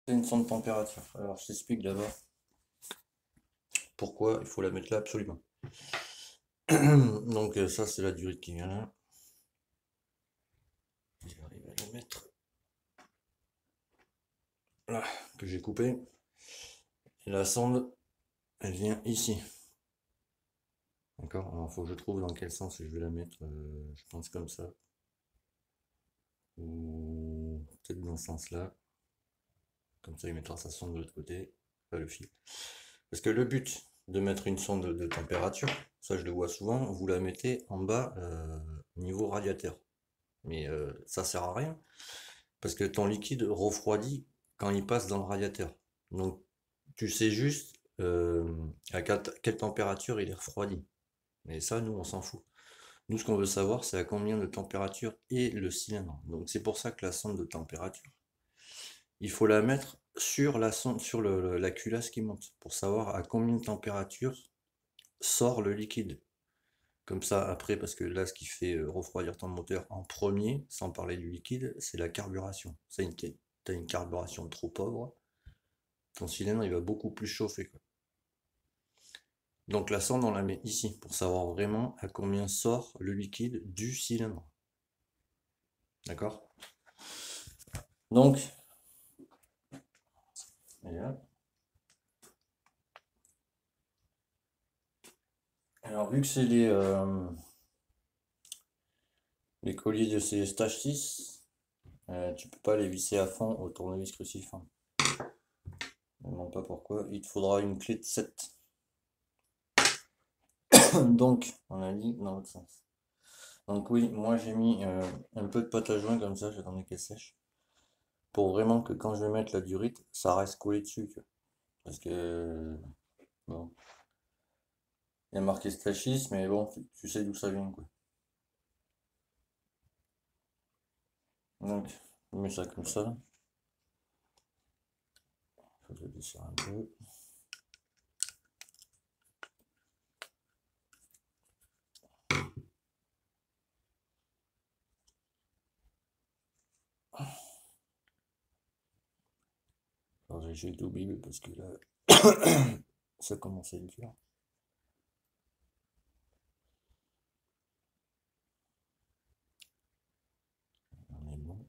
C'est une sonde température. Alors, je t'explique d'abord pourquoi il faut la mettre là absolument. Donc, ça, c'est la durite qui vient là. J'arrive à la mettre là, que j'ai coupé. Et la sonde, elle vient ici. D'accord? Alors, il faut que je trouve dans quel sens je vais la mettre. Je pense comme ça. Ou peut-être dans ce sens-là. Comme ça, il mettra sa sonde de l'autre côté. Pas le fil. Parce que le but de mettre une sonde de température, ça je le vois souvent, vous la mettez en bas niveau radiateur. Mais ça sert à rien. Parce que ton liquide refroidit quand il passe dans le radiateur. Donc tu sais juste à quelle température il est refroidi. Mais ça, nous, on s'en fout. Nous, ce qu'on veut savoir, c'est à combien de température est le cylindre. Donc c'est pour ça que la sonde de température, il faut la mettre sur la sonde, sur la culasse qui monte, pour savoir à combien de température sort le liquide. Comme ça, après, parce que là, ce qui fait refroidir ton moteur en premier, sans parler du liquide, c'est la carburation. Ça, tu as une carburation trop pauvre, ton cylindre, il va beaucoup plus chauffer, quoi. Donc la sonde, on la met ici, pour savoir vraiment à combien sort le liquide du cylindre. D'accord? Donc, alors vu que c'est les colliers de ces stage 6, tu peux pas les visser à fond au tournevis crucifant. Je ne demande pas pourquoi. Il te faudra une clé de 7. Donc, on a dit dans l'autre sens. Donc oui, moi j'ai mis un peu de pâte à joint comme ça, j'attendais qu'elle sèche. Pour vraiment que quand je vais mettre la durite, ça reste collé dessus. Tu vois. Parce que, bon, il y a marqué Stachis, mais bon, tu sais d'où ça vient, quoi. Donc, je mets ça comme ça. Faut que je desserre un peu. Alors j'ai été oublié parce que là, ça commence à être dur. On est bon.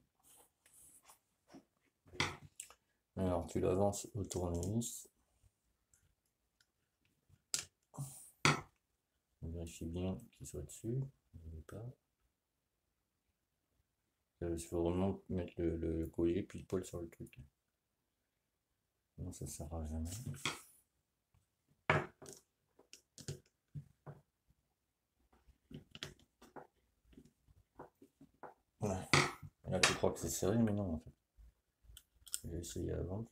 Alors tu l'avances au tournevis. On vérifie bien qu'il soit dessus. Pas. Il faut vraiment mettre le collier puis le poil sur le truc. Non, ça sert à jamais. Voilà. Là tu crois que c'est serré, mais non en fait. J'ai essayé avant.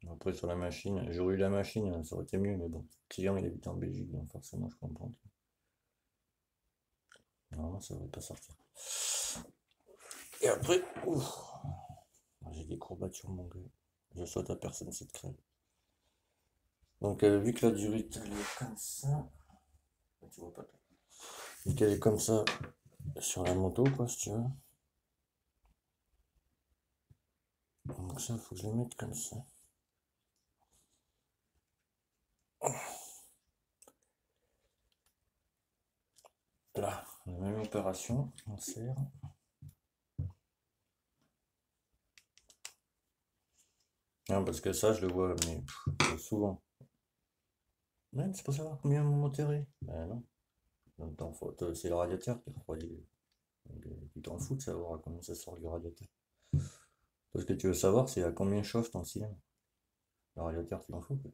Après sur la machine, j'aurais eu la machine, ça aurait été mieux, mais bon, le client il habite en Belgique, donc forcément je comprends. Non, ça ne va pas sortir. Et après, j'ai des courbatures mon gars. Je souhaite à personne cette crème. Donc vu que la durite elle est comme ça, tu vois pas tout. Vu qu'elle est comme ça sur la moto quoi si tu veux. Donc ça faut que je le mette comme ça. Là, la même opération, on serre. Non, parce que ça je le vois mais souvent. Ouais, c'est pour savoir combien mon moteur est. Ben non. C'est le radiateur qui refroidit. Tu t'en fous de savoir à combien ça sort du radiateur. Tout ce que tu veux savoir, c'est à combien chauffe ton cylindre. Le radiateur, tu t'en fous, quoi.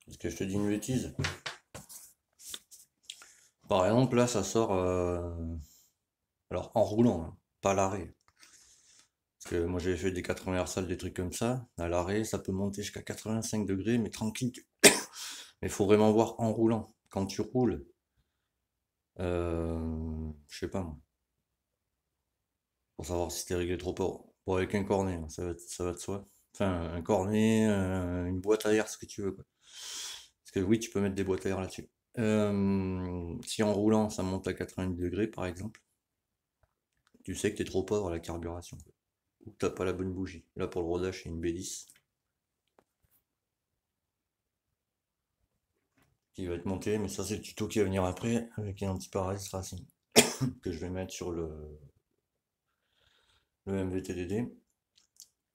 Est-ce que je te dis une bêtise? Par exemple, là, ça sort. Alors, en roulant, hein, pas à l'arrêt. Parce que moi, j'avais fait des 80 Hz, des trucs comme ça. À l'arrêt, ça peut monter jusqu'à 85 degrés, mais tranquille. Mais il faut vraiment voir en roulant. Quand tu roules, je sais pas moi, pour savoir si t'es réglé trop fort. Bon, avec un cornet, hein, ça va de soi. Enfin, un cornet, une boîte à air, ce que tu veux, quoi. Parce que oui, tu peux mettre des boîtes à air là-dessus. Si en roulant, ça monte à 90 degrés, par exemple, tu sais que tu es trop pauvre à la carburation, quoi. Ou que t'as pas la bonne bougie. Là, pour le rodage, c'est une B10 qui va être montée, mais ça, c'est le tuto qui va venir après, avec un anti-parasite racing, que je vais mettre sur le MV-TDD.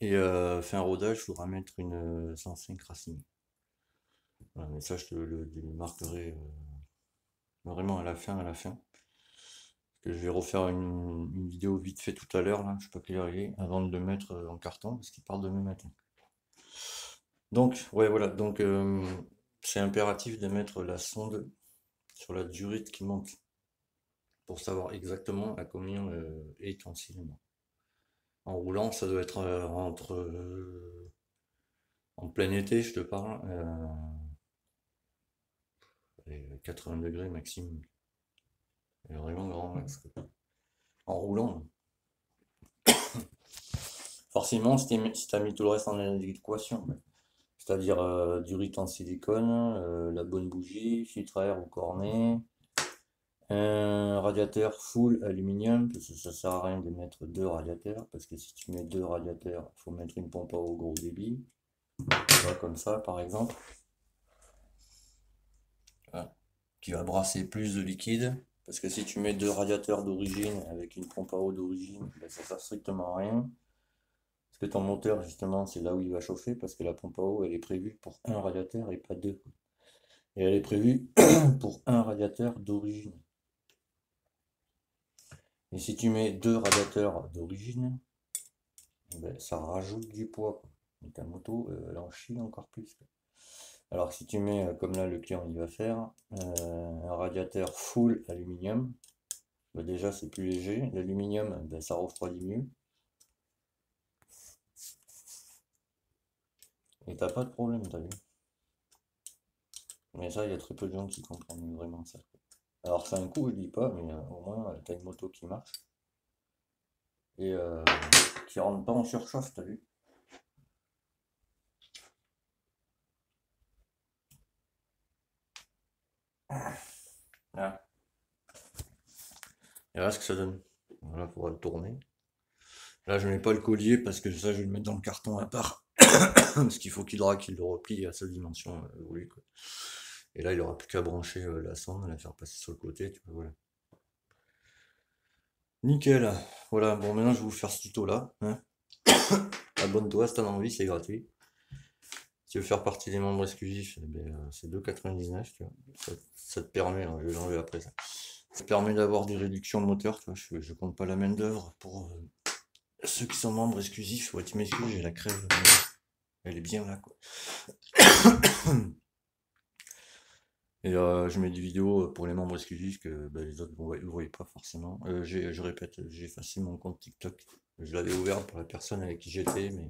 Et fait un rodage, il faudra mettre une 105 Racing. Voilà, mais ça, je te le marquerai vraiment à la fin, que je vais refaire une vidéo vite fait tout à l'heure, là, je sais pas quelle heure il est, avant de le mettre en carton, parce qu'il part demain matin. Donc, ouais, voilà, donc c'est impératif de mettre la sonde sur la durite qui monte, pour savoir exactement à combien est ton cylindre. En roulant, ça doit être en plein été, je te parle, 80 degrés maximum. C'est vraiment grand max, quoi. En roulant. Forcément, si tu as mis tout le reste en adéquation, c'est-à-dire durite en silicone, la bonne bougie, filtre à air ou cornet, un radiateur full aluminium, parce que ça sert à rien de mettre deux radiateurs, parce que si tu mets deux radiateurs, il faut mettre une pompe à eau gros débit, voilà, comme ça par exemple, voilà, qui va brasser plus de liquide, parce que si tu mets deux radiateurs d'origine avec une pompe à eau d'origine, ben, ça sert strictement à rien. Parce que ton moteur, justement, c'est là où il va chauffer, parce que la pompe à eau, elle est prévue pour un radiateur et pas deux. Et elle est prévue pour un radiateur d'origine. Et si tu mets deux radiateurs d'origine, ben, ça rajoute du poids, quoi. Et ta moto, elle en chie encore plus, quoi. Alors que si tu mets, comme là le client il va faire, un radiateur full aluminium, ben déjà c'est plus léger. L'aluminium, ben, ça refroidit mieux. Et t'as pas de problème, t'as vu. Mais ça, il y a très peu de gens qui comprennent vraiment ça, quoi. Alors c'est un coup, je dis pas, mais au moins t'as une moto qui marche et qui rentre pas en surchauffe, t'as vu. Là. Et voilà ce que ça donne. Voilà, pour le tourner. Là, je mets pas le collier parce que ça, je vais le mettre dans le carton à part. Parce qu'il faut qu'il le replie à sa dimension voulue, quoi. Et là, il aura plus qu'à brancher la sonde, la faire passer sur le côté, tu vois, voilà. Nickel. Voilà, bon, maintenant, je vais vous faire ce tuto-là, hein. Abonne-toi si t'en as envie, c'est gratuit. Si tu veux faire partie des membres exclusifs, eh ben, c'est 2,99, tu vois. Ça te permet, hein, je vais l'enlever après ça. Ça permet d'avoir des réductions de moteur, tu vois. Je compte pas la main d'œuvre pour ceux qui sont membres exclusifs. Ouais, tu m'excuses, j'ai la crève, mais elle est bien là, quoi. Et je mets des vidéos pour les membres exclusifs que bah, les autres ne voient pas forcément. Je répète, j'ai effacé mon compte TikTok. Je l'avais ouvert pour la personne avec qui j'étais, mais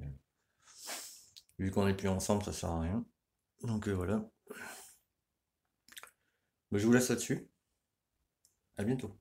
vu qu'on n'est plus ensemble, ça sert à rien. Donc voilà. Bah, je vous laisse là-dessus. À bientôt.